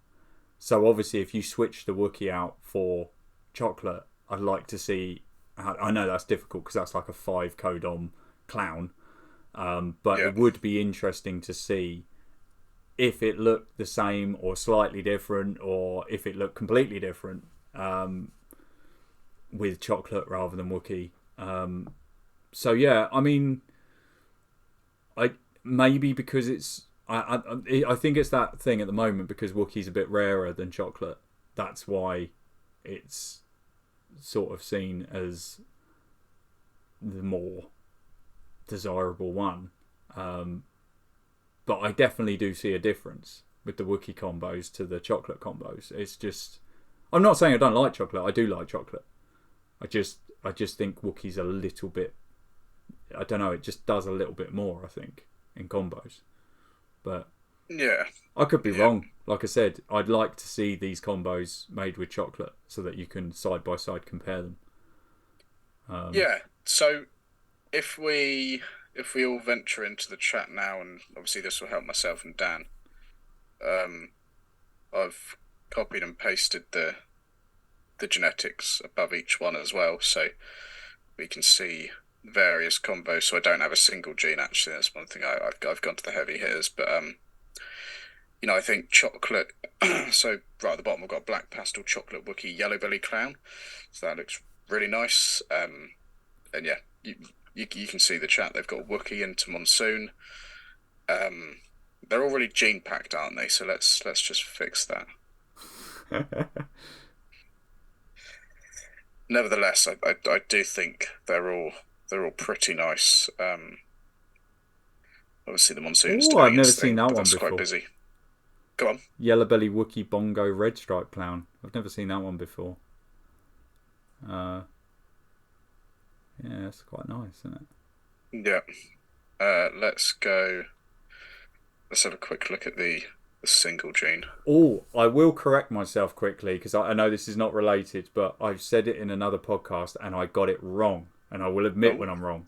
So obviously, if you switch the Wookiee out for chocolate, I'd like to see. I know that's difficult because that's like a 5 codon clown, but it would be interesting to see if it looked the same or slightly different, or if it looked completely different with chocolate rather than Wookiee. So yeah, I mean, maybe because it's. I think it's that thing at the moment because Wookiee's a bit rarer than chocolate. That's why it's sort of seen as the more desirable one. But I definitely do see a difference with the Wookiee combos to the chocolate combos. It's just, I'm not saying I don't like chocolate. I do like chocolate. I just think Wookiee's a little bit, I don't know, it just does a little bit more, I think, in combos. But yeah, I could be wrong. Like I said, I'd like to see these combos made with chocolate so that you can side by side compare them. Yeah. So if we all venture into the chat now, and obviously this will help myself and Dan. I've copied and pasted the genetics above each one as well, so we can see various combos. So I don't have a single gene actually. That's one thing I've gone to the heavy hitters, but you know, I think chocolate. So right at the bottom, we've got black pastel chocolate Wookiee yellow belly clown. So that looks really nice. And yeah, you can see the chat. They've got Wookiee into Monsoon. They're all really gene packed, aren't they? So let's just fix that. Nevertheless, I do think they're all pretty nice. Obviously the Monsoon's Oh, doing I've never its seen thing, that but one that's before. quite busy. Go on. Yellow belly Wookiee Bongo red stripe clown. I've never seen that one before. Yeah, that's quite nice, isn't it? Yeah. Let's go. Let's have a quick look at the single gene. Oh, I will correct myself quickly because I know this is not related, but I've said it in another podcast and I got it wrong. And I will admit when I'm wrong.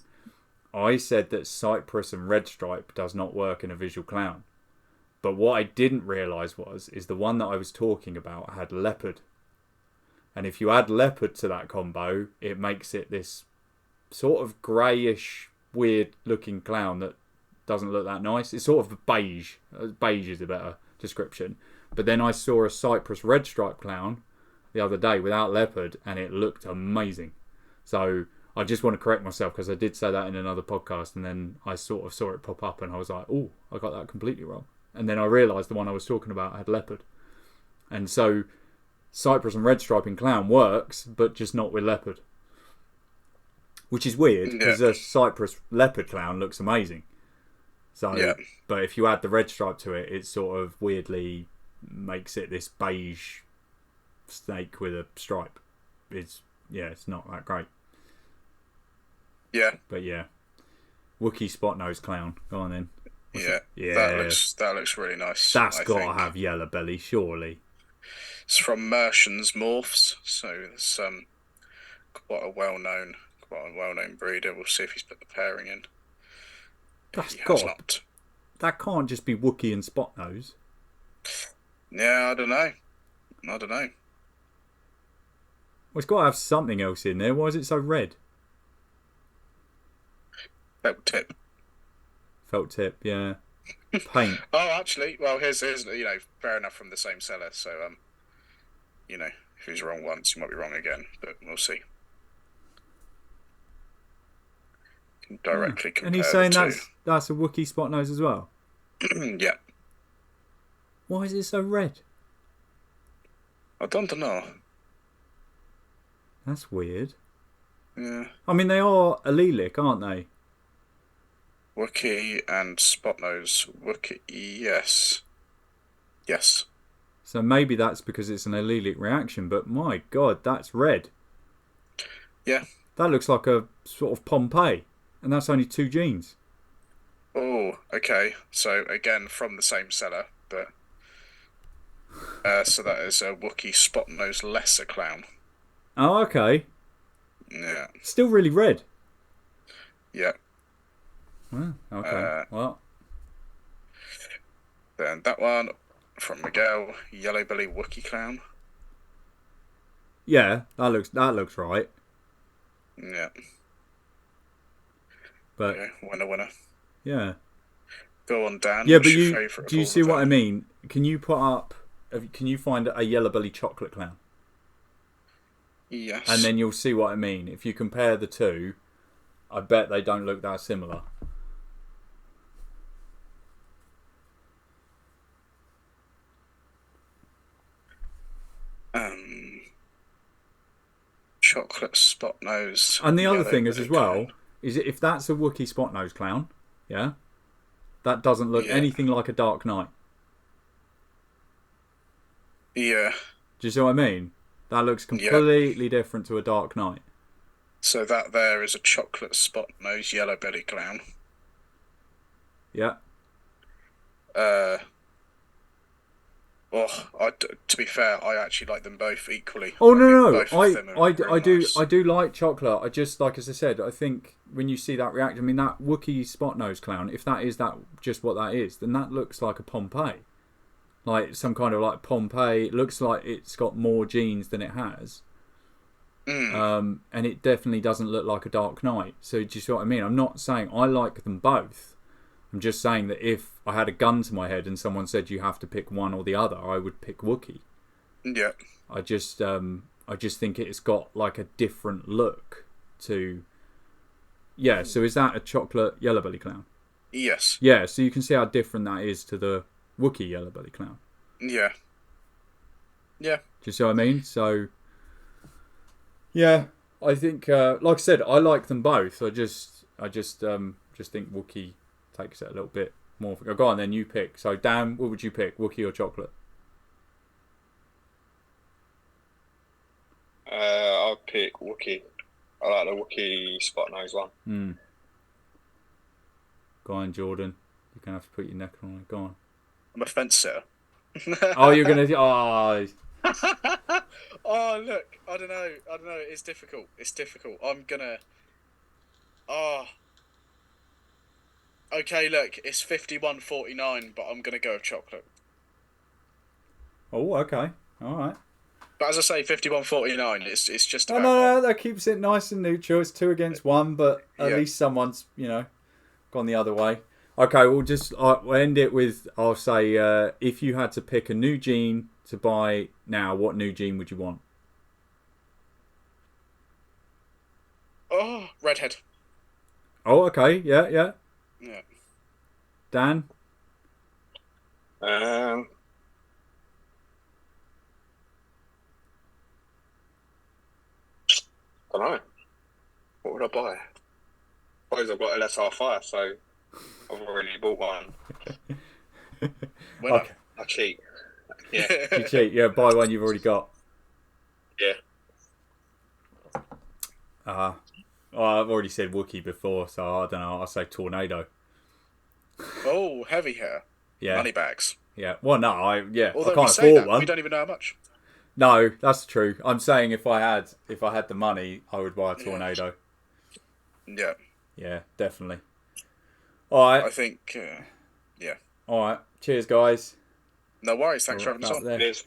I said that Cypress and Red Stripe does not work in a visual clown. But what I didn't realise is the one that I was talking about had leopard. And if you add leopard to that combo, it makes it this sort of greyish, weird looking clown that doesn't look that nice. It's sort of beige. Beige is a better description. But then I saw a Cypress Red Stripe clown the other day without leopard and it looked amazing. So I just want to correct myself because I did say that in another podcast and then I sort of saw it pop up and I was like, oh, I got that completely wrong. And then I realised the one I was talking about had leopard. And so Cypress and Red Stripe in clown works, but just not with leopard. Which is weird because a Cypress leopard clown looks amazing. So, but if you add the red stripe to it, it sort of weirdly makes it this beige snake with a stripe. It's not that great. Yeah. But yeah, Wookiee spot nose clown. Go on then. Yeah. That looks really nice. That's got to have yellow belly, surely. It's from Mershons Morphs, so it's quite a well known breeder. We'll see if he's put the pairing in. That can't just be Wookiee and spot nose. Yeah, I don't know. Well, it's got to have something else in there. Why is it so red? Felt tip, yeah. Paint. Oh, actually, well, here's fair enough from the same seller. So if he's wrong once, he might be wrong again, but we'll see. Directly compare. And he's saying that's a Wookiee spot nose as well. Yeah. Why is it so red? I don't know. That's weird. Yeah. I mean, they are allelic, aren't they? Wookiee and spot nose. Wookiee, yes. Yes. So maybe that's because it's an allelic reaction, but my God, that's red. Yeah. That looks like a sort of Pompeii, and that's only 2 genes. Oh, okay. So again, from the same seller, but so that is a Wookiee spot nose lesser clown. Oh, okay. Yeah. Still really red. Yeah. Oh, okay. Well. Then that one from Miguel, yellow belly Wookiee clown. Yeah, that looks right. Yeah. But okay, winner. Yeah. Go on, Dan. Yeah, but do you see what I mean? Can you find a yellow belly chocolate clown? Yes. And then you'll see what I mean. If you compare the two, I bet they don't look that similar. Chocolate spot nose. And the other thing is as well, is it if that's a Wookiee spot nose clown, yeah, that doesn't look anything like a Dark Knight. Yeah. Do you see what I mean? That looks completely different to a Dark Knight. So that there is a chocolate spot nose yellow belly clown. Yeah. To be fair, I actually like them both equally. Oh I no, nice. I do like chocolate. I just, like as I said, I think when you see that reaction, I mean that Wookiee spot nose clown, if that is that just what that is, then that looks like a Pompeii, like some kind of like Pompeii. It looks like it's got more genes than it has, and it definitely doesn't look like a Dark Knight. So do you see what I mean? I'm not saying I like them both. I'm just saying that if I had a gun to my head and someone said you have to pick one or the other, I would pick Wookiee. Yeah. I just think it's got like a different look to. Yeah. So is that a chocolate yellow belly clown? Yes. Yeah. So you can see how different that is to the Wookiee yellow belly clown. Yeah. Yeah. Do you see what I mean? So. Yeah, I think, like I said, I like them both. I just think Wookiee takes it a little bit more. Go on then, you pick. So Dan, what would you pick, Wookiee or chocolate? I'll pick Wookiee. I like the Wookiee spot nose one. Go on, Jordan. You're gonna have to put your neck on it. Go on. I'm a fence sitter. Oh, you're gonna. Oh. Oh look, I don't know. It's difficult. I'm gonna. Okay, look, it's 51-49, but I'm gonna go with chocolate. Oh, okay, all right. But as I say, 51-49. It's just about. No, that keeps it nice and neutral. It's 2 against 1, but at least someone's gone the other way. Okay, we'll end it with, I'll say, if you had to pick a new gene to buy now, what new gene would you want? Oh, redhead. Oh, okay, yeah. Yeah. Dan? I don't know. What would I buy? I suppose I've got a LSR5, so I've already bought one. Okay. I cheat. Yeah. You cheat, yeah, buy one you've already got. Yeah. I've already said Wookiee before, so I don't know, I'll say Tornado. Oh, heavy hair. Yeah. Money bags. Yeah. Well, no, Although I can't say afford that, one. we don't even know how much. No, that's true. I'm saying if I had the money, I would buy a Tornado. Yeah. Yeah, definitely. All right. I think, yeah. All right. Cheers, guys. No worries. Thanks for having us on. Cheers.